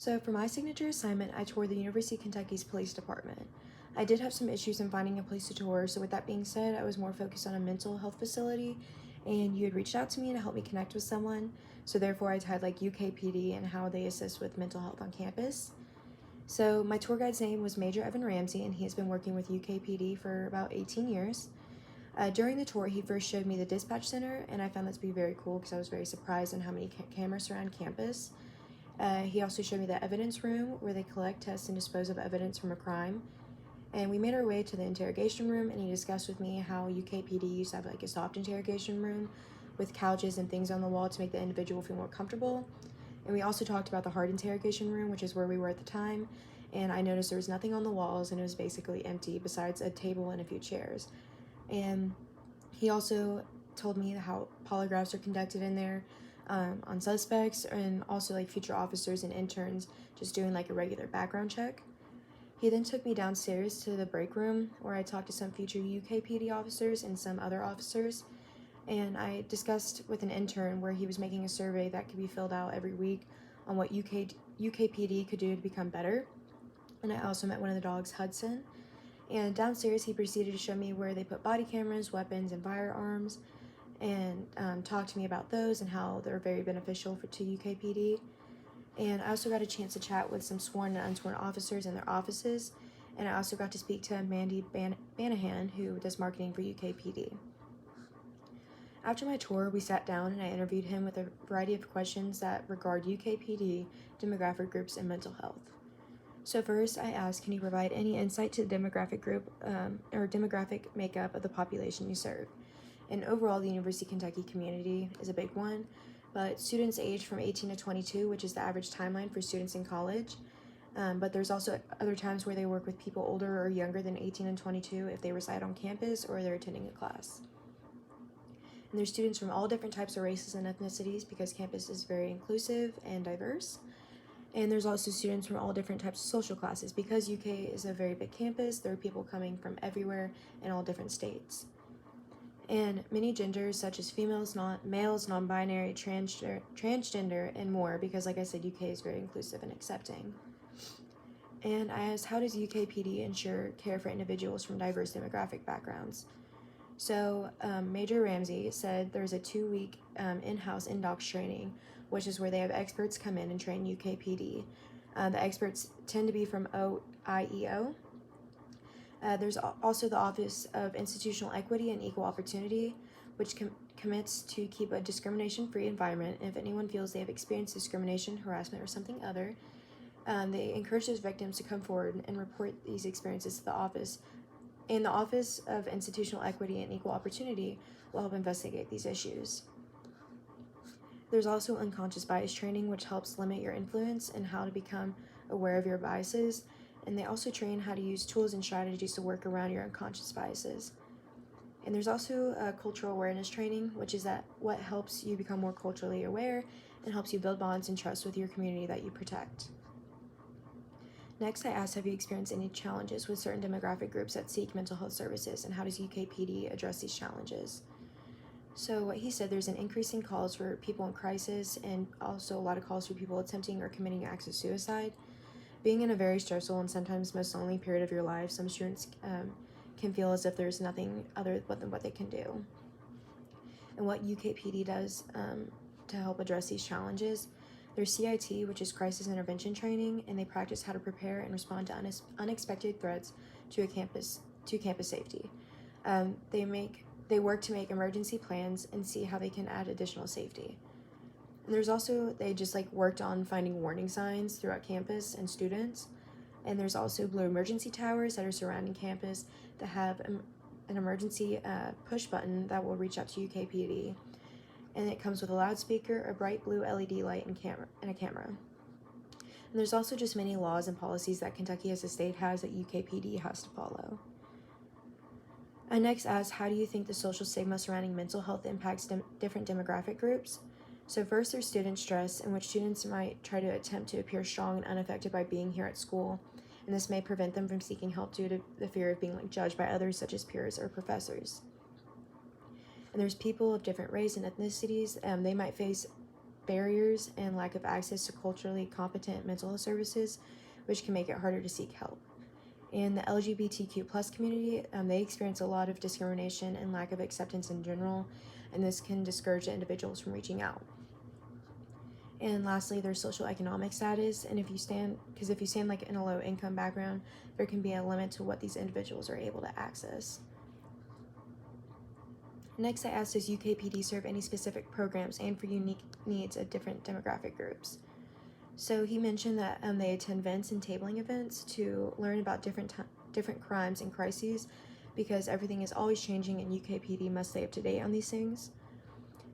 So for my signature assignment, I toured the University of Kentucky's police department. I did have some issues in finding a place to tour, so with that being said, I was more focused on a mental health facility, and you had reached out to me to help me connect with someone, so therefore I tied like UKPD and how they assist with mental health on campus. So my tour guide's name was Major Evan Ramsey, and he has been working with UKPD for about 18 years. During the tour, he first showed me the dispatch center, and I found that to be very cool because I was very surprised on how many cameras surround campus. He also showed me the evidence room where they collect, test, and dispose of evidence from a crime. And we made our way to the interrogation room, and he discussed with me how UKPD used to have like a soft interrogation room with couches and things on the wall to make the individual feel more comfortable. And we also talked about the hard interrogation room, which is where we were at the time. And I noticed there was nothing on the walls, and it was basically empty besides a table and a few chairs. And he also told me how polygraphs are conducted in there, on suspects and also like future officers and interns, just doing like a regular background check. He then took me downstairs to the break room where I talked to some future UKPD officers and some other officers, and I discussed with an intern where he was making a survey that could be filled out every week on what UKPD could do to become better. And I also met one of the dogs, Hudson. And downstairs, he proceeded to show me where they put body cameras, weapons, and firearms, and talk to me about those and how they're very beneficial to UKPD. And I also got a chance to chat with some sworn and unsworn officers in their offices, and I also got to speak to Mandy Banahan, who does marketing for UKPD. After my tour, we sat down and I interviewed him with a variety of questions that regard UKPD, demographic groups, and mental health. So first, I asked, can you provide any insight to the demographic group or demographic makeup of the population you serve? And overall, the University of Kentucky community is a big one, but students age from 18 to 22, which is the average timeline for students in college. But there's also other times where they work with people older or younger than 18 and 22 if they reside on campus or they're attending a class. And there's students from all different types of races and ethnicities because campus is very inclusive and diverse. And there's also students from all different types of social classes. Because UK is a very big campus, there are people coming from everywhere in all different states. And many genders such as females, males, non-binary, transgender, and more, because like I said, UK is very inclusive and accepting. And I asked, how does UKPD ensure care for individuals from diverse demographic backgrounds? So Major Ramsey said there's a 2-week in-house indocs training, which is where they have experts come in and train UKPD. The experts tend to be from OIEO. There's also the Office of Institutional Equity and Equal Opportunity, which commits to keep a discrimination-free environment. And if anyone feels they have experienced discrimination, harassment, or something other, they encourage those victims to come forward and report these experiences to the office. And the Office of Institutional Equity and Equal Opportunity will help investigate these issues. There's also unconscious bias training, which helps limit your influence and how to become aware of your biases. And they also train how to use tools and strategies to work around your unconscious biases. And there's also cultural awareness training, which is what helps you become more culturally aware and helps you build bonds and trust with your community that you protect. Next, I asked, have you experienced any challenges with certain demographic groups that seek mental health services, and how does UKPD address these challenges? So what he said, there's an increase in calls for people in crisis and also a lot of calls for people attempting or committing acts of suicide. Being in a very stressful and sometimes most lonely period of your life, some students can feel as if there's nothing other than what they can do. And what UKPD does to help address these challenges, there's CIT, which is Crisis Intervention Training, and they practice how to prepare and respond to unexpected threats to campus safety. They work to make emergency plans and see how they can add additional safety. And there's also, they just worked on finding warning signs throughout campus and students. And there's also blue emergency towers that are surrounding campus that have an emergency push button that will reach out to UKPD. And it comes with a loudspeaker, a bright blue LED light, and a camera. And there's also just many laws and policies that Kentucky as a state has that UKPD has to follow. I next asked, how do you think the social stigma surrounding mental health impacts different demographic groups? So first, there's student stress, in which students might try to attempt to appear strong and unaffected by being here at school, and this may prevent them from seeking help due to the fear of being judged by others, such as peers or professors. And there's people of different race and ethnicities. They might face barriers and lack of access to culturally competent mental health services, which can make it harder to seek help. In the LGBTQ plus community, they experience a lot of discrimination and lack of acceptance in general, and this can discourage the individuals from reaching out. And lastly, their social economic status, and if you stand like in a low income background, there can be a limit to what these individuals are able to access. Next, I asked, does UKPD serve any specific programs and for unique needs of different demographic groups? So he mentioned that they attend vents and tabling events to learn about different crimes and crises, because everything is always changing and UKPD must stay up to date on these things.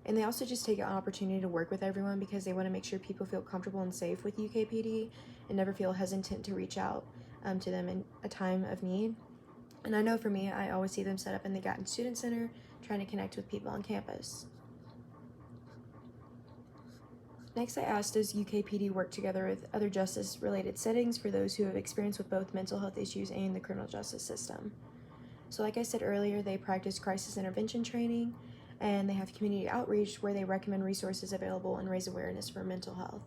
And they also just take an opportunity to work with everyone because they want to make sure people feel comfortable and safe with UKPD and never feel hesitant to reach out to them in a time of need. And I know for me, I always see them set up in the Gatton Student Center trying to connect with people on campus. Next, I asked, does UKPD work together with other justice-related settings for those who have experience with both mental health issues and the criminal justice system? So like I said earlier, they practice crisis intervention training, and they have community outreach where they recommend resources available and raise awareness for mental health.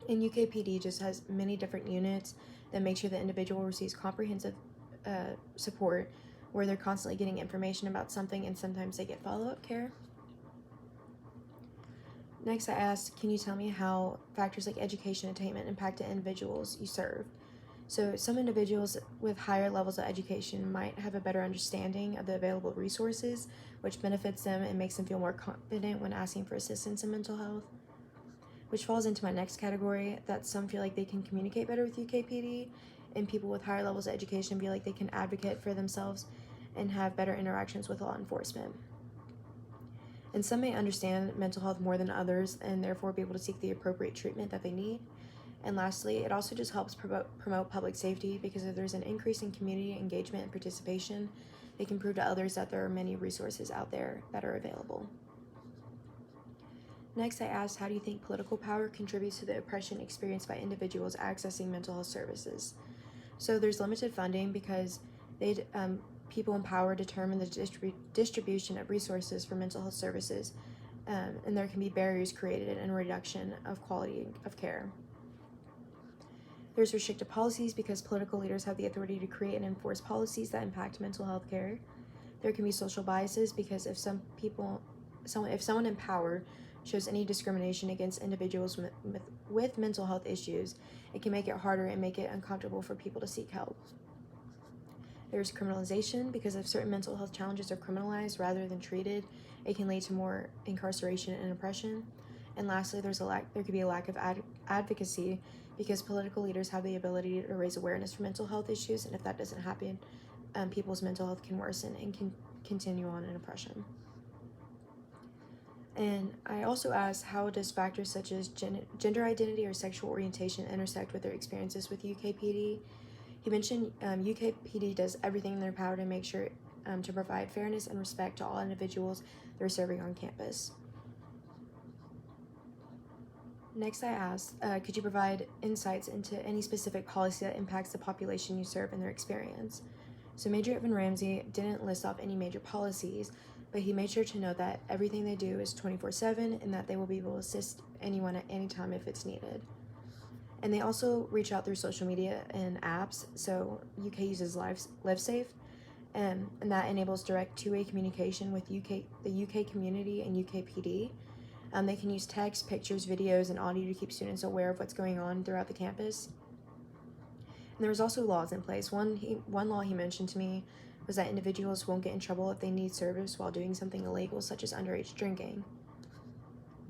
And UKPD just has many different units that make sure the individual receives comprehensive support, where they're constantly getting information about something, and sometimes they get follow-up care. Next, I asked, can you tell me how factors like education attainment impact the individuals you serve? So some individuals with higher levels of education might have a better understanding of the available resources, which benefits them and makes them feel more confident when asking for assistance in mental health, which falls into my next category, that some feel like they can communicate better with UKPD, and people with higher levels of education feel like they can advocate for themselves and have better interactions with law enforcement. And some may understand mental health more than others and therefore be able to seek the appropriate treatment that they need. And lastly, it also just helps promote public safety, because if there's an increase in community engagement and participation, they can prove to others that there are many resources out there that are available. Next, I asked, how do you think political power contributes to the oppression experienced by individuals accessing mental health services? So there's limited funding because people in power determine the distribution of resources for mental health services, and there can be barriers created and reduction of quality of care. There's restrictive policies because political leaders have the authority to create and enforce policies that impact mental health care. There can be social biases because if someone in power shows any discrimination against individuals with mental health issues, it can make it harder and make it uncomfortable for people to seek help. There's criminalization because if certain mental health challenges are criminalized rather than treated, it can lead to more incarceration and oppression. And lastly, there could be a lack of advocacy because political leaders have the ability to raise awareness for mental health issues, and if that doesn't happen, people's mental health can worsen and can continue on in oppression. And I also asked, how does factors such as gender identity or sexual orientation intersect with their experiences with UKPD? He mentioned UKPD does everything in their power to make sure to provide fairness and respect to all individuals they're serving on campus. Next, I asked, could you provide insights into any specific policy that impacts the population you serve and their experience? So Major Evan Ramsey didn't list off any major policies, but he made sure to note that everything they do is 24/7 and that they will be able to assist anyone at any time if it's needed. And they also reach out through social media and apps. So UK uses LiveSafe, and that enables direct two-way communication with the UK community and UKPD. They can use text, pictures, videos, and audio to keep students aware of what's going on throughout the campus. And there's also laws in place. One law he mentioned to me was that individuals won't get in trouble if they need service while doing something illegal, such as underage drinking.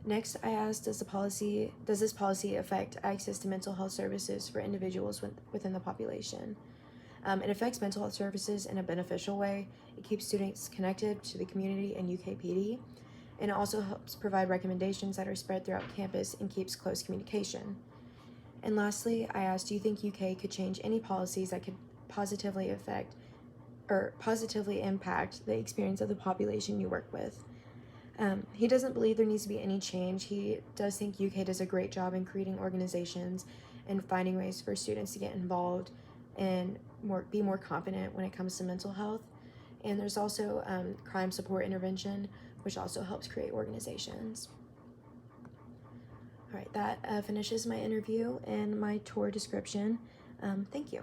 Next, I asked, does this policy affect access to mental health services for individuals within the population? It affects mental health services in a beneficial way. It keeps students connected to the community and UKPD, and it also helps provide recommendations that are spread throughout campus and keeps close communication. And lastly, I asked, do you think UK could change any policies that could positively impact the experience of the population you work with? He doesn't believe there needs to be any change. He does think UK does a great job in creating organizations and finding ways for students to get involved and be more confident when it comes to mental health. And there's also crime support intervention, which also helps create organizations. All right, that finishes my interview and my tour description. Thank you.